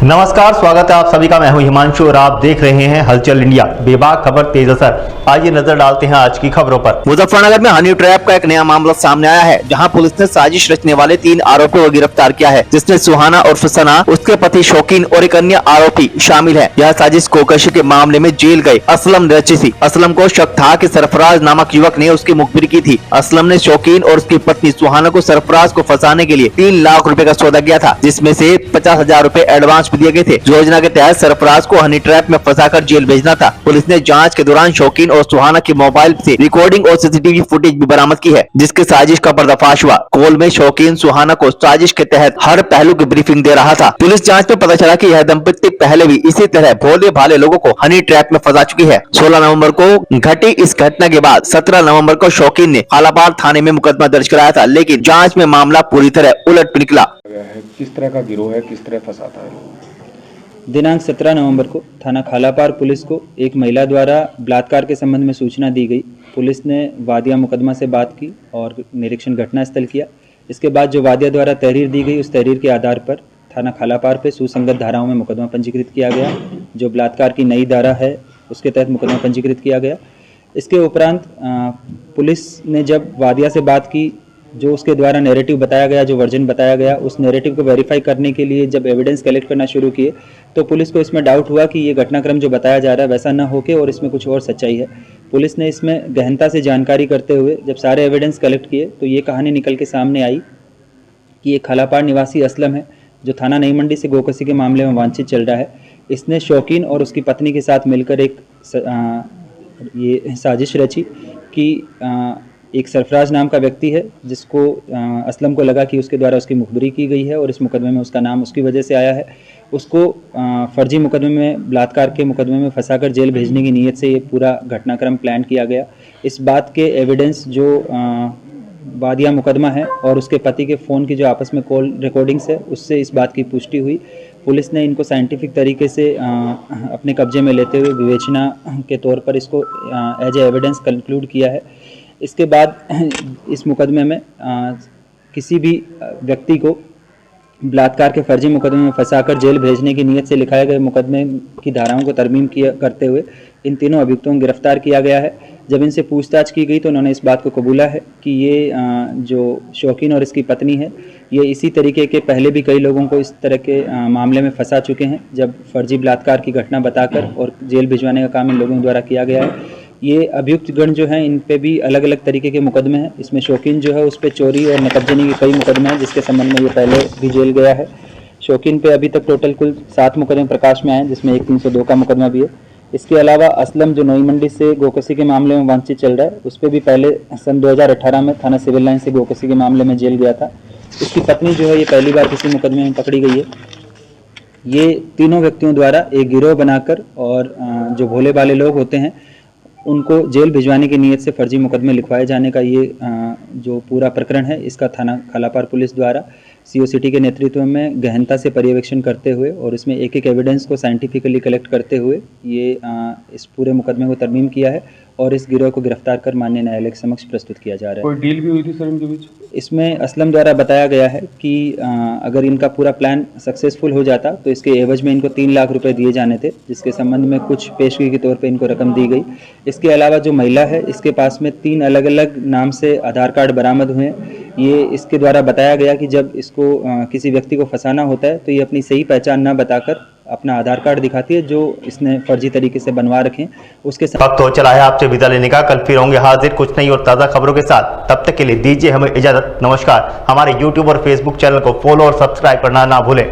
नमस्कार, स्वागत है आप सभी का। मैं हूं हिमांशु और आप देख रहे हैं हलचल इंडिया। बेबाक खबर तेज असर। आइए नजर डालते हैं आज की खबरों पर। मुजफ्फरनगर में हनी ट्रैप का एक नया मामला सामने आया है, जहां पुलिस ने साजिश रचने वाले 3 आरोपियों को गिरफ्तार किया है, जिसमें सुहाना और सना, उसके पति शौकीन और एक अन्य आरोपी शामिल है। यह साजिश कोकशी के मामले में जेल गए असलम रची थी। असलम को शक था कि सरफराज नामक युवक ने उसकी मुखबिरी की थी। असलम ने शौकीन और उसकी पत्नी सुहाना को सरफराज को फंसाने के लिए 3 लाख रुपए का सौदा किया था, जिसमें से 50,000 रुपए एडवांस दिए गए थे। योजना के तहत सरफराज को हनी ट्रैप में फंसाकर जेल भेजना था। पुलिस ने जांच के दौरान शौकीन और सुहाना के मोबाइल से रिकॉर्डिंग और सीसीटीवी फुटेज भी बरामद की है, जिसके साजिश का पर्दाफाश हुआ। कॉल में शौकीन सुहाना को साजिश के तहत हर पहलू की ब्रीफिंग दे रहा था। पुलिस जांच में पता चला कि यह दंपति पहले भी इसी तरह भोले भाले लोगों को हनी ट्रैप में फंसा चुकी है। 16 नवंबर को घटी इस घटना के बाद 17 नवंबर को शौकीन ने खालापार थाने में मुकदमा दर्ज कराया था, लेकिन जांच में मामला पूरी तरह उलट निकला। किस तरह का गिरोह है, किस तरह फंसाता है? दिनांक 17 नवंबर को थाना खालापार पुलिस को एक महिला द्वारा बलात्कार के संबंध में सूचना दी गई। पुलिस ने वादिया मुकदमा से बात की और निरीक्षण घटनास्थल किया। इसके बाद जो वादिया द्वारा तहरीर दी गई, उस तहरीर के आधार पर थाना खालापार पे सुसंगत धाराओं में मुकदमा पंजीकृत किया गया। जो बलात्कार की नई धारा है, उसके तहत मुकदमा पंजीकृत किया गया। इसके उपरांत पुलिस ने जब वादिया से बात की, जो उसके द्वारा नैरेटिव बताया गया, जो वर्जन बताया गया, उस नैरेटिव को वेरीफाई करने के लिए जब एविडेंस कलेक्ट करना शुरू किए, तो पुलिस को इसमें डाउट हुआ कि ये घटनाक्रम जो बताया जा रहा है वैसा न होके और इसमें कुछ और सच्चाई है। पुलिस ने इसमें गहनता से जानकारी करते हुए जब सारे एविडेंस कलेक्ट किए, तो ये कहानी निकल के सामने आई कि एक खालापार निवासी असलम है, जो थाना नई मंडी से गोकसी के मामले में वांछित चल रहा है। इसने शौकीन और उसकी पत्नी के साथ मिलकर ये साजिश रची कि एक सरफराज नाम का व्यक्ति है, जिसको असलम को लगा कि उसके द्वारा उसकी मुखबिरी की गई है और इस मुकदमे में उसका नाम उसकी वजह से आया है। उसको फर्जी मुकदमे में, बलात्कार के मुकदमे में फंसाकर जेल भेजने की नीयत से ये पूरा घटनाक्रम प्लान किया गया। इस बात के एविडेंस जो वादिया मुकदमा है और उसके पति के फ़ोन की जो आपस में कॉल रिकॉर्डिंग्स है, उससे इस बात की पुष्टि हुई। पुलिस ने इनको साइंटिफिक तरीके से अपने कब्जे में लेते हुए विवेचना के तौर पर इसको एज ए एविडेंस कंक्लूड किया है। इसके बाद इस मुकदमे में किसी भी व्यक्ति को बलात्कार के फर्जी मुकदमे में फंसाकर जेल भेजने की नीयत से लिखाए गए मुकदमे की धाराओं को तरमीम करते हुए इन तीनों अभियुक्तों को गिरफ्तार किया गया है। जब इनसे पूछताछ की गई तो उन्होंने इस बात को कबूला है कि ये जो शौकीन और इसकी पत्नी है, ये इसी तरीके के पहले भी कई लोगों को इस तरह के मामले में फंसा चुके हैं, जब फर्जी बलात्कार की घटना बताकर और जेल भिजवाने का काम इन लोगों द्वारा किया गया है। ये अभियुक्त गण जो हैं, इन पे भी अलग अलग तरीके के मुकदमे हैं। इसमें शौकीन जो है, उस पर चोरी और नकबजनी के कई मुकदमे हैं, जिसके संबंध में ये पहले भी जेल गया है। शौकीन पे अभी तक टोटल कुल 7 मुकदमे प्रकाश में आए, जिसमें एक 302 का मुकदमा भी है। इसके अलावा असलम, जो नई मंडी से गोकसी के मामले में वांछित चल रहा है, उस पर भी पहले सन 2018 में थाना सिविल लाइन से गोकसी के मामले में जेल गया था। इसकी पत्नी जो है, ये पहली बार किसी मुकदमे में पकड़ी गई है। ये तीनों व्यक्तियों द्वारा एक गिरोह बनाकर और जो भोले भाले लोग होते हैं, उनको जेल भिजवाने की नीयत से फर्जी मुकदमे लिखवाए जाने का ये जो पूरा प्रकरण है, इसका थाना खालापार पुलिस द्वारा सीओसीटी के नेतृत्व में गहनता से पर्यवेक्षण करते हुए और इसमें एक एक एविडेंस को साइंटिफिकली कलेक्ट करते हुए ये इस पूरे मुकदमे को तरमीम किया है और इस गिरोह को गिरफ्तार कर माननीय न्यायालय के समक्ष प्रस्तुत किया जा रहा है। कोई डील भी हुई थी सर इनके बीच? इसमें असलम द्वारा बताया गया है कि अगर इनका पूरा प्लान सक्सेसफुल हो जाता तो इसके एवज में इनको 3 लाख रुपए दिए जाने थे, जिसके संबंध में कुछ पेशगी के तौर पे इनको रकम दी गई। इसके अलावा जो महिला है, इसके पास में 3 अलग अलग नाम से आधार कार्ड बरामद हुए हैं। ये इसके द्वारा बताया गया कि जब इसको किसी व्यक्ति को फंसाना होता है तो ये अपनी सही पहचान न बताकर अपना आधार कार्ड दिखाती है, जो इसने फर्जी तरीके से बनवा रखे। उसके साथ वक्त हो चला है आपसे विदा लेने का। कल फिर होंगे हाजिर कुछ नई और ताज़ा खबरों के साथ। तब तक के लिए दीजिए हमें इजाजत। नमस्कार। हमारे YouTube और Facebook चैनल को फॉलो और सब्सक्राइब करना ना भूलें।